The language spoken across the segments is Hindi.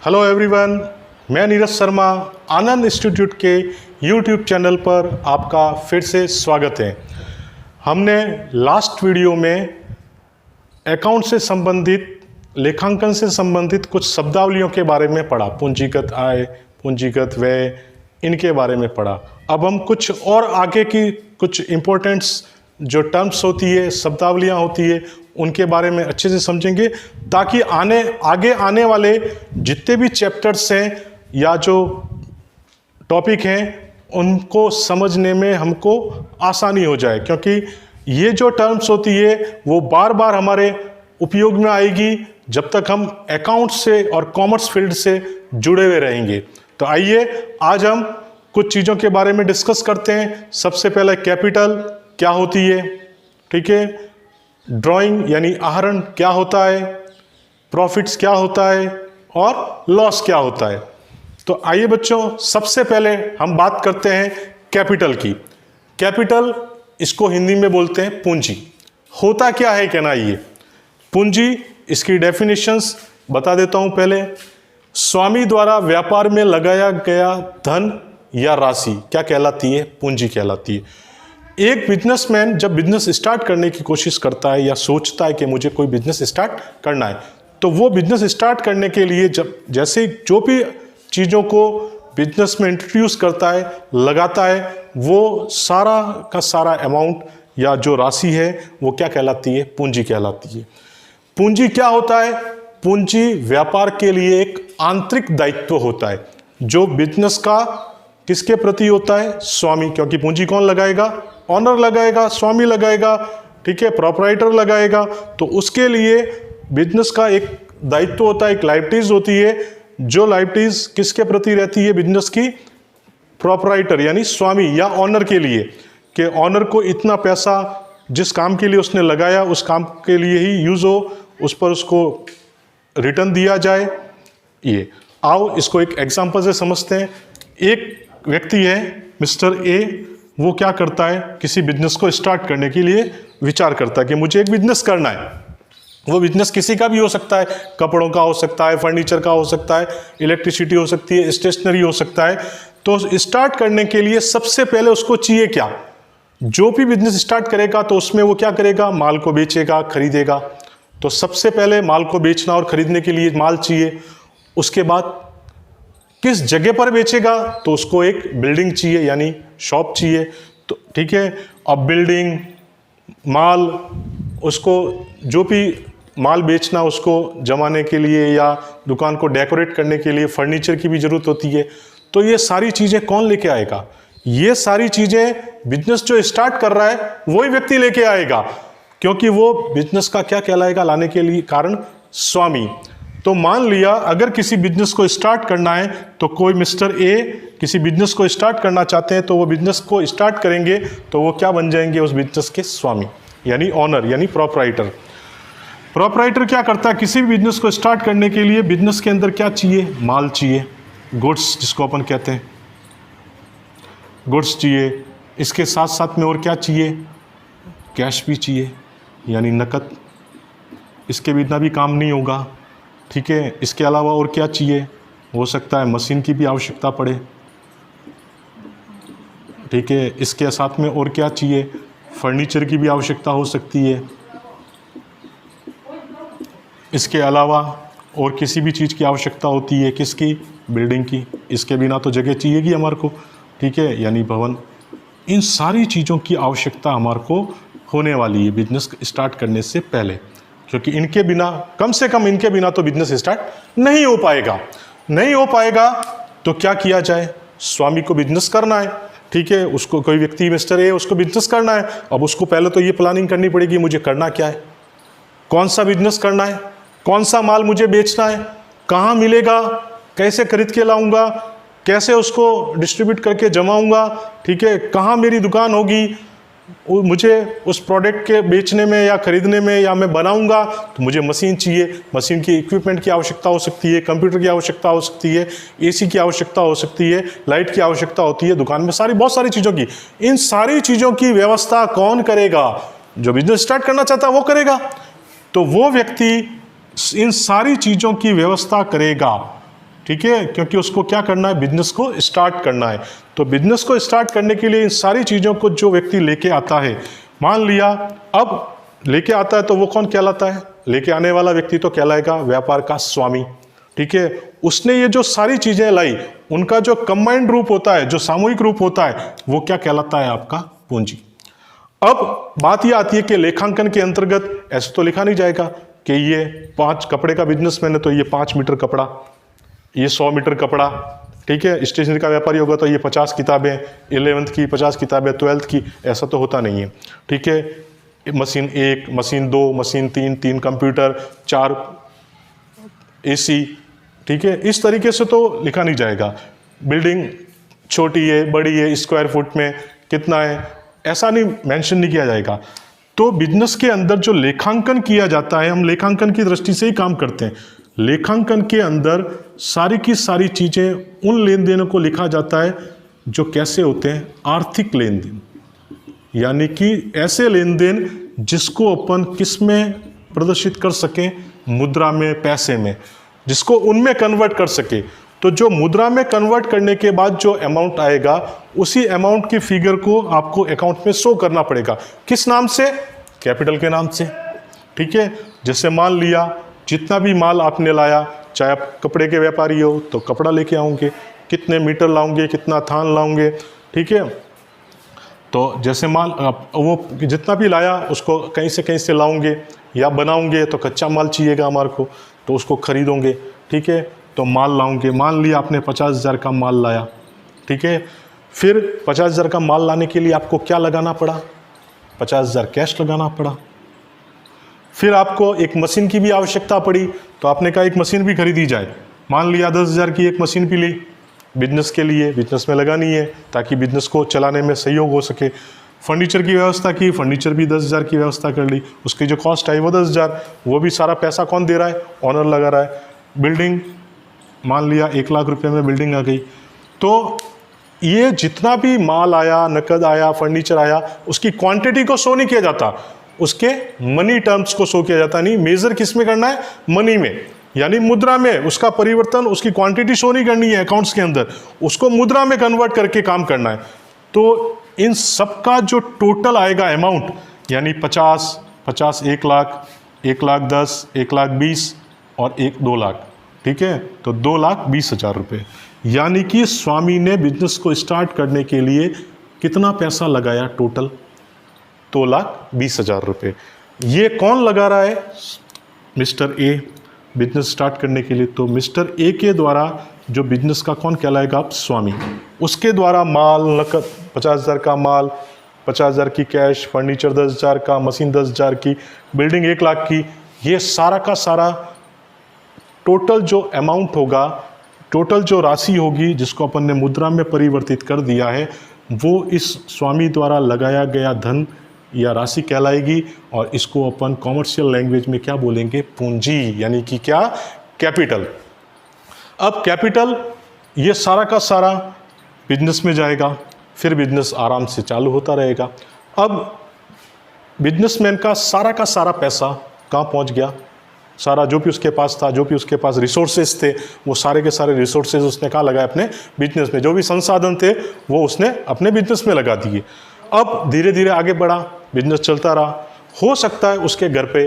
हेलो एवरीवन, मैं नीरज शर्मा आनंद इंस्टीट्यूट के यूट्यूब चैनल पर आपका फिर से स्वागत है। हमने लास्ट वीडियो में अकाउंट से संबंधित, लेखांकन से संबंधित कुछ शब्दावलियों के बारे में पढ़ा। पूंजीगत आय, पूंजीगत व्यय, इनके बारे में पढ़ा। अब हम कुछ और आगे की कुछ इम्पोर्टेंट्स जो टर्म्स होती है, शब्दावलियाँ होती है, उनके बारे में अच्छे से समझेंगे, ताकि आगे आने वाले जितने भी चैप्टर्स हैं या जो टॉपिक हैं उनको समझने में हमको आसानी हो जाए। क्योंकि ये जो टर्म्स होती है वो बार बार हमारे उपयोग में आएगी जब तक हम अकाउंट से और कॉमर्स फील्ड से जुड़े हुए रहेंगे। तो आइए आज हम कुछ चीज़ों के बारे में डिस्कस करते हैं। सबसे पहले कैपिटल क्या होती है, ठीक है, ड्राइंग यानी आहरण क्या होता है, प्रॉफिट्स क्या होता है और लॉस क्या होता है। तो आइए बच्चों, सबसे पहले हम बात करते हैं कैपिटल की। कैपिटल, इसको हिंदी में बोलते हैं पूंजी। होता क्या है कहना ये पूंजी, इसकी डेफिनेशंस बता देता हूं। पहले, स्वामी द्वारा व्यापार में लगाया गया धन या राशि क्या कहलाती है? पूंजी कहलाती है। एक बिजनेसमैन जब बिजनेस स्टार्ट करने की कोशिश करता है या सोचता है कि मुझे कोई बिजनेस स्टार्ट करना है, तो वो बिजनेस स्टार्ट करने के लिए जैसे जो भी चीज़ों को बिजनेस में इंट्रोड्यूस करता है, लगाता है, वो सारा का सारा अमाउंट या जो राशि है वो क्या कहलाती है? पूंजी कहलाती है। पूंजी क्या होता है? पूंजी व्यापार के लिए एक आंतरिक दायित्व होता है जो बिजनेस का किसके प्रति होता है? स्वामी। क्योंकि पूंजी कौन लगाएगा? ऑनर लगाएगा, स्वामी लगाएगा, ठीक है, प्रोप्राइटर लगाएगा। तो उसके लिए बिजनेस का एक दायित्व होता है, एक लायबिलिटीज होती है। जो लायबिलिटीज किसके प्रति रहती है? बिजनेस की प्रोप्राइटर यानी स्वामी या ऑनर के लिए, कि ऑनर को इतना पैसा जिस काम के लिए उसने लगाया उस काम के लिए ही यूज हो, उस पर उसको रिटर्न दिया जाए। ये आओ इसको एक एग्जांपल से समझते हैं। एक व्यक्ति है मिस्टर ए, वो क्या करता है? किसी बिजनेस को स्टार्ट करने के लिए विचार करता है कि मुझे एक बिजनेस करना है। वो बिजनेस किसी का भी हो सकता है, कपड़ों का हो सकता है, फर्नीचर का हो सकता है, इलेक्ट्रिसिटी हो सकती है, स्टेशनरी हो सकता है। तो स्टार्ट करने के लिए सबसे पहले उसको चाहिए क्या? जो भी बिजनेस स्टार्ट करेगा तो उसमें वो क्या करेगा? माल को बेचेगा, खरीदेगा। तो सबसे पहले माल को बेचना और खरीदने के लिए माल चाहिए। उसके बाद किस जगह पर बेचेगा? तो उसको एक बिल्डिंग चाहिए यानी शॉप चाहिए। तो ठीक है, अब बिल्डिंग, माल, उसको जो भी माल बेचना उसको जमाने के लिए या दुकान को डेकोरेट करने के लिए फर्नीचर की भी ज़रूरत होती है। तो ये सारी चीज़ें कौन लेके आएगा? ये सारी चीज़ें बिजनेस जो स्टार्ट कर रहा है वही व्यक्ति लेके आएगा, क्योंकि वो बिजनेस का क्या कहलाएगा लाने के लिए? कारण स्वामी। तो मान लिया अगर किसी बिजनेस को स्टार्ट करना है तो कोई मिस्टर ए किसी बिजनेस को स्टार्ट करना चाहते हैं, तो वो बिजनेस को स्टार्ट करेंगे तो वो क्या बन जाएंगे? उस बिजनेस के स्वामी यानी ऑनर यानी प्रोप्राइटर। प्रोप्राइटर क्या करता है? किसी भी बिजनेस को स्टार्ट करने के लिए बिजनेस के अंदर क्या चाहिए? माल चाहिए, गुड्स जिसको अपन कहते हैं, गुड्स चाहिए। इसके साथ साथ में और क्या चाहिए? कैश भी चाहिए यानी नकद। इसके बिना भी काम नहीं होगा, ठीक है। इसके अलावा और क्या चाहिए? हो सकता है मशीन की भी आवश्यकता पड़े, ठीक है। इसके साथ में और क्या चाहिए? फर्नीचर की भी आवश्यकता हो सकती है। इसके अलावा और किसी भी चीज़ की आवश्यकता होती है, किसकी? बिल्डिंग की। इसके बिना तो जगह चाहिएगी हमारे को, ठीक है, यानी भवन। इन सारी चीज़ों की आवश्यकता हमारे को होने वाली है बिजनेस स्टार्ट करने से पहले, क्योंकि इनके बिना, कम से कम इनके बिना तो बिजनेस स्टार्ट नहीं हो पाएगा। नहीं हो पाएगा तो क्या किया जाए? स्वामी को बिजनेस करना है, ठीक है, उसको कोई व्यक्ति मिस्टर ए उसको बिजनेस करना है। अब उसको पहले तो ये प्लानिंग करनी पड़ेगी मुझे करना क्या है, कौन सा बिजनेस करना है, कौन सा माल मुझे बेचना है, कहाँ मिलेगा, कैसे खरीद के लाऊंगा, कैसे उसको डिस्ट्रीब्यूट करके जमाऊंगा, ठीक है, कहाँ मेरी दुकान होगी, मुझे उस प्रोडक्ट के बेचने में या खरीदने में, या मैं बनाऊंगा तो मुझे मशीन चाहिए, मशीन की इक्विपमेंट की आवश्यकता हो सकती है, कंप्यूटर की आवश्यकता हो सकती है, एसी की आवश्यकता हो सकती है, लाइट की आवश्यकता होती है, दुकान में बहुत सारी चीज़ों की। इन सारी चीज़ों की व्यवस्था कौन करेगा? जो बिजनेस स्टार्ट करना चाहता है वो करेगा। तो वो व्यक्ति इन सारी चीज़ों की व्यवस्था करेगा ठीक है, क्योंकि उसको क्या करना है, बिजनेस को स्टार्ट करना है। तो बिजनेस को स्टार्ट करने के लिए इन सारी चीज़ों को जो व्यक्ति लेके आता है, मान लिया अब लेके आता है तो वो कौन कहलाता है, लेके आने वाला व्यक्ति तो कहलाएगा व्यापार का स्वामी। ठीक है, उसने ये जो सारी चीज़ें लाई, उनका जो कंबाइंड रूप होता है, जो सामूहिक रूप होता है, वो क्या कहलाता है, आपका पूंजी। अब बात ये आती है कि लेखांकन के अंतर्गत ऐसे तो लिखा नहीं जाएगा कि ये 5 कपड़े का बिजनेसमैन है तो ये 5 मीटर कपड़ा, ये 100 मीटर कपड़ा। ठीक है, स्टेशनरी का व्यापारी होगा तो ये 50 किताबें, 11th की 50 किताबें, 12th की, ऐसा तो होता नहीं है। ठीक है, machine 1, machine 2, machine 3, 3 computer, 4 AC। ठीक है, इस तरीके से तो लिखा नहीं जाएगा। बिल्डिंग छोटी है, बड़ी है, स्क्वायर फुट में कितना है, ऐसा नहीं मेंशन नहीं किया जाएगा। तो बिजनेस के अंदर जो लेखांकन किया जाता है, हम लेखांकन की दृष्टि से ही काम करते हैं। लेखांकन के अंदर सारी की सारी चीज़ें, उन लेन देनों को लिखा जाता है जो कैसे होते हैं, आर्थिक लेन देन, यानी कि ऐसे लेन देन जिसको अपन किस में प्रदर्शित कर सकें, मुद्रा में, पैसे में, जिसको उनमें कन्वर्ट कर सके। तो जो मुद्रा में कन्वर्ट करने के बाद जो अमाउंट आएगा, उसी अमाउंट की फिगर को आपको अकाउंट में शो करना पड़ेगा। किस नाम से, कैपिटल के नाम से। ठीक है, जैसे मान लिया जितना भी माल आपने लाया, चाहे आप कपड़े के व्यापारी हो तो कपड़ा लेके आओगे, कितने मीटर लाओगे, कितना थान लाओगे। ठीक है, तो जैसे माल वो जितना भी लाया उसको कहीं से लाओगे या बनाओगे, तो कच्चा माल चाहिएगा हमारे को, तो उसको खरीदोगे। ठीक है, तो माल लाओगे, मान लिया आपने 50,000 का माल लाया। ठीक है, फिर 50,000 का माल लाने के लिए आपको क्या लगाना पड़ा, 50,000 कैश लगाना पड़ा। फिर आपको एक मशीन की भी आवश्यकता पड़ी, तो आपने कहा एक मशीन भी खरीदी जाए। मान लिया 10,000 की एक मशीन भी ली, बिजनेस के लिए, बिजनेस में लगानी है ताकि बिजनेस को चलाने में सहयोग हो सके। फर्नीचर की व्यवस्था की, फर्नीचर भी 10,000 की व्यवस्था कर ली, उसकी जो कॉस्ट आई वो 10,000, वो भी सारा पैसा कौन दे रहा है, ऑनर लगा रहा है। बिल्डिंग मान लिया 1 लाख रुपए में बिल्डिंग आ गई। तो ये जितना भी माल आया, नकद आया, फर्नीचर आया, उसकी क्वांटिटी को शो नहीं किया जाता, उसके मनी टर्म्स को शो किया जाता। नहीं, मेजर किस में करना है, मनी में, यानी मुद्रा में। उसका परिवर्तन, उसकी क्वांटिटी शो नहीं करनी है अकाउंट्स के अंदर, उसको मुद्रा में कन्वर्ट करके काम करना है। तो इन सबका जो टोटल आएगा अमाउंट, यानी 50, 1 लाख, 1,10,000, 1,20,000 और 2 लाख। ठीक है, तो 2,20,000 रुपये, यानी कि स्वामी ने बिजनेस को स्टार्ट करने के लिए कितना पैसा लगाया, टोटल 2,20,000 रुपये। ये कौन लगा रहा है, मिस्टर ए, बिजनेस स्टार्ट करने के लिए। तो मिस्टर ए के द्वारा जो बिजनेस का कौन कहलाएगा, आप स्वामी। उसके द्वारा माल, नकद 50,000 का माल, 50,000 की कैश, फर्नीचर 10,000 का, मशीन 10,000 की, बिल्डिंग 1 लाख की, ये सारा का सारा टोटल जो अमाउंट होगा, टोटल जो राशि होगी जिसको अपन ने मुद्रा में परिवर्तित कर दिया है, वो इस स्वामी द्वारा लगाया गया धन या राशि कहलाएगी। और इसको अपन कॉमर्शियल लैंग्वेज में क्या बोलेंगे, पूंजी, यानी कि क्या, कैपिटल। अब कैपिटल ये सारा का सारा बिजनेस में जाएगा, फिर बिजनेस आराम से चालू होता रहेगा। अब बिजनेसमैन का सारा पैसा कहाँ पहुँच गया, सारा जो भी उसके पास था, जो भी उसके पास रिसोर्सेज थे, वो सारे के सारे रिसोर्सेज उसने कहाँ लगाए, अपने बिजनेस में। जो भी संसाधन थे वो उसने अपने बिजनेस में लगा दिए। अब धीरे धीरे आगे बढ़ा, बिजनेस चलता रहा। हो सकता है उसके घर पे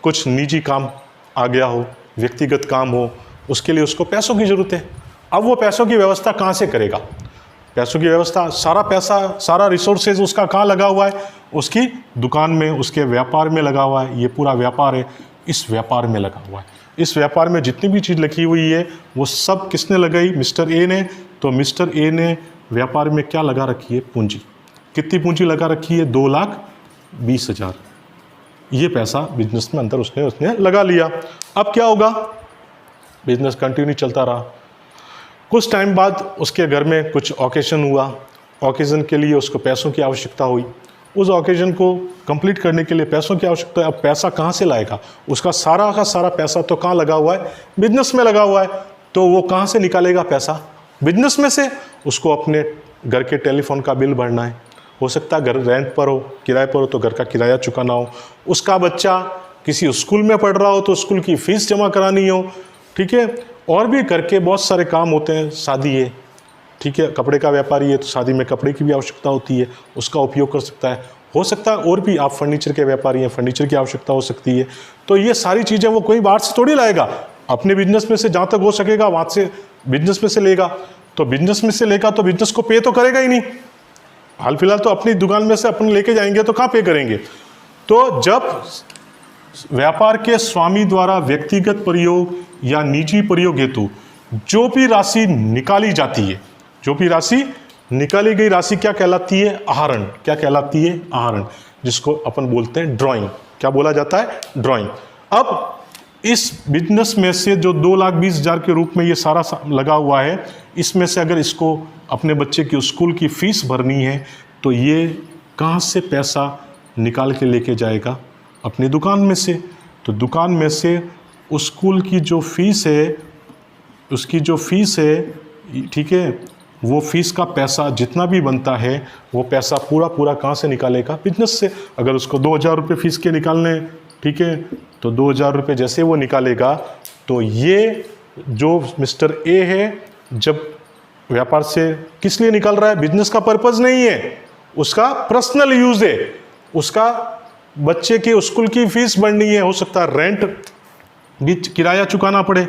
कुछ निजी काम आ गया हो, व्यक्तिगत काम हो, उसके लिए उसको पैसों की ज़रूरत है। अब वो पैसों की व्यवस्था कहाँ से करेगा, पैसों की व्यवस्था, सारा पैसा, सारा रिसोर्सेज उसका कहाँ लगा हुआ है, उसकी दुकान में, उसके व्यापार में लगा हुआ है। ये पूरा व्यापार है, इस व्यापार में लगा हुआ है। इस व्यापार में जितनी भी चीज़ लिखी हुई है वो सब किसने लगाई, मिस्टर ए ने। तो मिस्टर ए ने व्यापार में क्या लगा रखी है, पूंजी। कितनी पूंजी लगा रखी है, 2,20,000। ये पैसा बिजनेस में अंदर उसने लगा लिया। अब क्या होगा, बिजनेस कंटिन्यू चलता रहा। कुछ टाइम बाद उसके घर में कुछ ओकेजन हुआ, ओकेजन के लिए उसको पैसों की आवश्यकता हुई। उस ओकेजन को कंप्लीट करने के लिए पैसों की आवश्यकता है। अब पैसा कहाँ से लाएगा, उसका सारा का सारा पैसा तो कहाँ लगा हुआ है, बिजनेस में लगा हुआ है। तो वो कहाँ से निकालेगा पैसा, बिजनेस में से। उसको अपने घर के टेलीफोन का बिल भरना है, हो सकता है घर रेंट पर हो, किराए पर हो तो घर का किराया चुकाना हो, उसका बच्चा किसी स्कूल में पढ़ रहा हो तो स्कूल की फीस जमा करानी हो, ठीक है, और भी घर के बहुत सारे काम होते हैं, शादी है, ठीक है, कपड़े का व्यापारी है तो शादी में कपड़े की भी आवश्यकता होती है, उसका उपयोग कर सकता है। हो सकता है और भी आप फर्नीचर के व्यापारी हैं, फर्नीचर की आवश्यकता हो सकती है। तो ये सारी चीज़ें वो कोई बाहर से थोड़ी लाएगा, अपने बिजनेस में से जहाँ तक हो सकेगा वहाँ से बिजनेस में से लेगा। तो बिजनेस में से लेगा तो बिजनेस को पे तो करेगा ही नहीं, हाल फिलहाल तो अपनी दुकान में से अपन लेके जाएंगे तो कहाँ पे करेंगे। तो जब व्यापार के स्वामी द्वारा व्यक्तिगत प्रयोग या निजी प्रयोग हेतु जो भी राशि निकाली जाती है, जो भी राशि निकाली गई राशि क्या कहलाती है? आहरण। क्या कहलाती है? आहरण, जिसको अपन बोलते हैं ड्राइंग। क्या बोला जाता है? ड्राइंग। अब इस बिजनेस में से जो 2,20,000 के रूप में ये सारा लगा हुआ है, इसमें से अगर इसको अपने बच्चे की स्कूल की फीस भरनी है तो ये कहाँ से पैसा निकाल के लेके जाएगा? अपनी दुकान में से। तो दुकान में से उस स्कूल की जो फीस है, उसकी जो फीस है, ठीक है, वो फीस का पैसा जितना भी बनता है वो पैसा पूरा कहाँ से निकालेगा? बिजनेस से। अगर उसको 2,000 रुपये फीस के निकालने, ठीक है, तो 2,000 रुपये जैसे वो निकालेगा तो ये जो मिस्टर ए है, जब व्यापार से किस लिए निकाल रहा है? बिजनेस का पर्पज़ नहीं है, उसका पर्सनल यूज़ है, उसका बच्चे के स्कूल की फीस भरनी है, हो सकता है रेंट भी, किराया चुकाना पड़े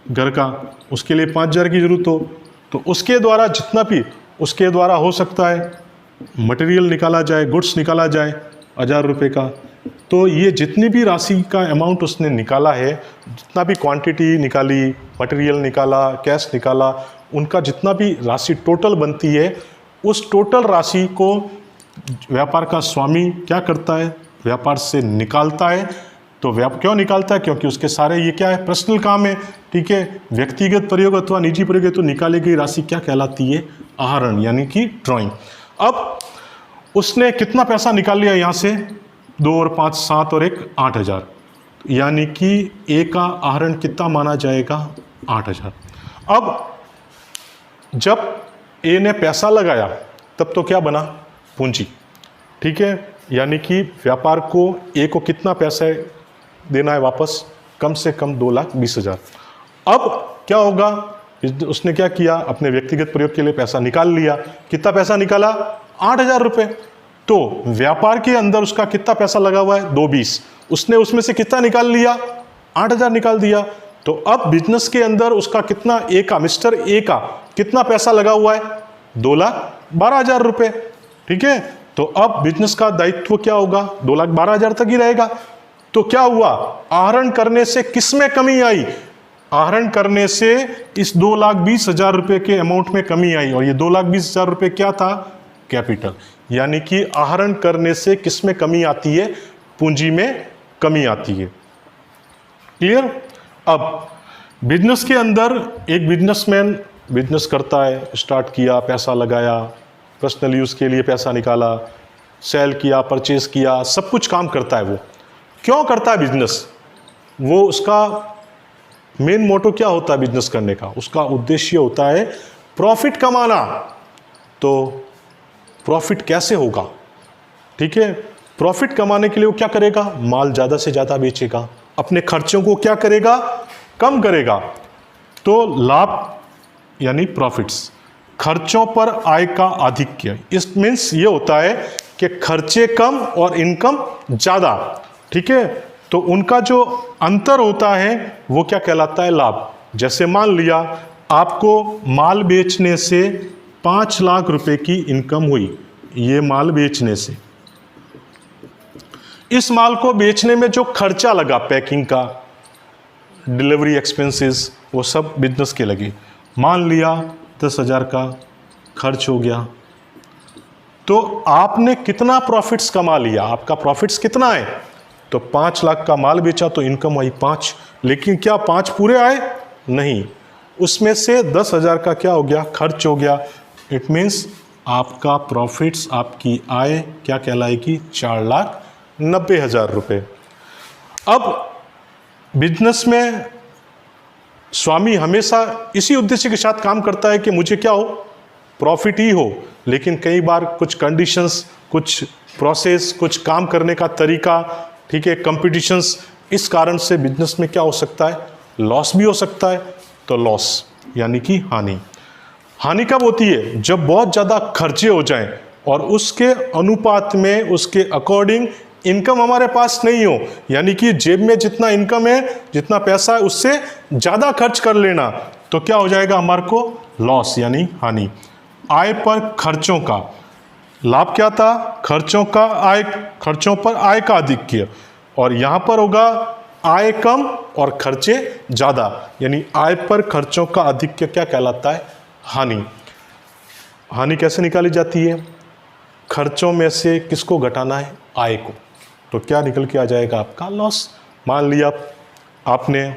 घर का, उसके लिए 5,000 की ज़रूरत हो, तो उसके द्वारा जितना भी उसके द्वारा हो सकता है मटेरियल निकाला जाए, गुड्स निकाला जाए 1,000 रुपये का। तो ये जितनी भी राशि का अमाउंट उसने निकाला है, जितना भी क्वांटिटी निकाली, मटेरियल निकाला, कैश निकाला, उनका जितना भी राशि टोटल बनती है, उस टोटल राशि को व्यापार का स्वामी क्या करता है? व्यापार से निकालता है। तो क्यों निकालता है? क्योंकि उसके सारे ये क्या है? पर्सनल काम है, ठीक है, व्यक्तिगत प्रयोग अथवा निजी प्रयोग है। तो निकाली गई राशि क्या कहलाती है? आहरण, यानी कि ड्राइंग। अब उसने कितना पैसा निकाल लिया यहाँ से? 2 और 5 7 और 1 8,000, यानी कि ए का आहरण कितना माना जाएगा? 8,000। अब जब ए ने पैसा लगाया तब तो क्या बना? पूंजी, ठीक है, यानी कि व्यापार को ए को कितना पैसा देना है वापस? कम से कम 2,20,000। अब क्या होगा? उसने क्या किया? अपने व्यक्तिगत प्रयोग के लिए पैसा निकाल लिया। कितना पैसा निकाला? 8,000 रुपये। तो व्यापार के अंदर उसका कितना पैसा लगा हुआ है? 2,20। उसने उसमें से कितना निकाल लिया? 8,000 निकाल दिया। तो अब बिजनेस के अंदर उसका कितना, ए का, मिस्टर ए का कितना पैसा लगा हुआ है? 2,12,000 रुपये, ठीक है। तो अब बिजनेस का दायित्व क्या होगा? 2,12,000 तक ही रहेगा। तो क्या हुआ? आहरण करने से किस में कमी आई? आहरण करने से इस 2,20,000 रुपये के अमाउंट में कमी आई, और ये 2,20,000 रुपये क्या था? कैपिटल। यानी कि आहरण करने से किस में कमी आती है? पूंजी में कमी आती है। क्लियर? अब बिजनेस के अंदर एक बिजनेसमैन बिजनेस करता है, स्टार्ट किया, पैसा लगाया, पर्सनल यूज़ के लिए पैसा निकाला, सेल किया, परचेज किया, सब कुछ काम करता है। वो क्यों करता है बिजनेस? वो उसका मेन मोटो क्या होता है बिजनेस करने का? उसका उद्देश्य होता है प्रॉफिट कमाना। तो प्रॉफिट कैसे होगा? ठीक है, प्रॉफिट कमाने के लिए वो क्या करेगा? माल ज़्यादा से ज़्यादा बेचेगा, अपने खर्चों को क्या करेगा? कम करेगा। तो लाभ यानी प्रॉफिट्स, खर्चों पर आय का आधिक्य। इस मीन्स ये होता है कि खर्चे कम और इनकम ज़्यादा, ठीक है। तो उनका जो अंतर होता है वो क्या कहलाता है? लाभ। जैसे मान लिया आपको माल बेचने से 5 लाख रुपए की इनकम हुई, ये माल बेचने से। इस माल को बेचने में जो खर्चा लगा, पैकिंग का, डिलीवरी एक्सपेंसेस, वो सब बिजनेस के लगे। मान लिया 10,000 का खर्च हो गया, तो आपने कितना प्रॉफिट्स कमा लिया? आपका प्रॉफिट्स कितना है? तो 5 लाख का माल बेचा तो इनकम आई 5, लेकिन क्या 5 पूरे आए? नहीं, उसमें से 10,000 का क्या हो गया? खर्च हो गया। इट मीन्स आपका प्रॉफिट्स, आपकी आय क्या कहलाएगी? 4,90,000 रुपये। अब बिजनेस में स्वामी हमेशा इसी उद्देश्य के साथ काम करता है कि मुझे क्या हो? प्रॉफिट ही हो। लेकिन कई बार कुछ कंडीशंस, कुछ प्रोसेस, कुछ काम करने का तरीका, ठीक है, कंपटीशंस, इस कारण से बिजनेस में क्या हो सकता है? लॉस भी हो सकता है, तो लॉस यानी कि हानि। हानि कब होती है? जब बहुत ज़्यादा खर्चे हो जाएं और उसके अनुपात में, उसके अकॉर्डिंग इनकम हमारे पास नहीं हो, यानी कि जेब में जितना इनकम है, जितना पैसा है, उससे ज़्यादा खर्च कर लेना, तो क्या हो जाएगा हमारे को? लॉस यानी हानि। आय पर खर्चों का लाभ क्या था? खर्चों का आय, खर्चों पर आय का आधिक्य, और यहाँ पर होगा आय कम और खर्चे ज़्यादा, यानी आय पर खर्चों का आधिक्य क्या कहलाता है? हानि। हानि कैसे निकाली जाती है? खर्चों में से किसको घटाना है? आय को। तो क्या निकल के आ जाएगा आपका? लॉस। मान लिया आपने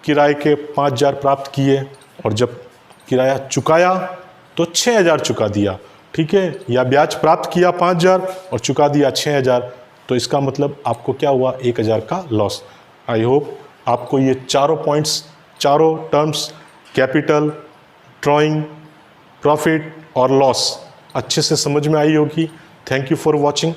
किराए के 5,000 प्राप्त किए और जब किराया चुकाया तो 6,000 चुका दिया, ठीक है, या ब्याज प्राप्त किया 5,000 और चुका दिया 6,000, तो इसका मतलब आपको क्या हुआ? 1,000 का लॉस। आई होप आपको ये चारों पॉइंट्स, चारों टर्म्स, कैपिटल, ड्राइंग, प्रॉफिट और लॉस अच्छे से समझ में आई होगी। Thank you for watching.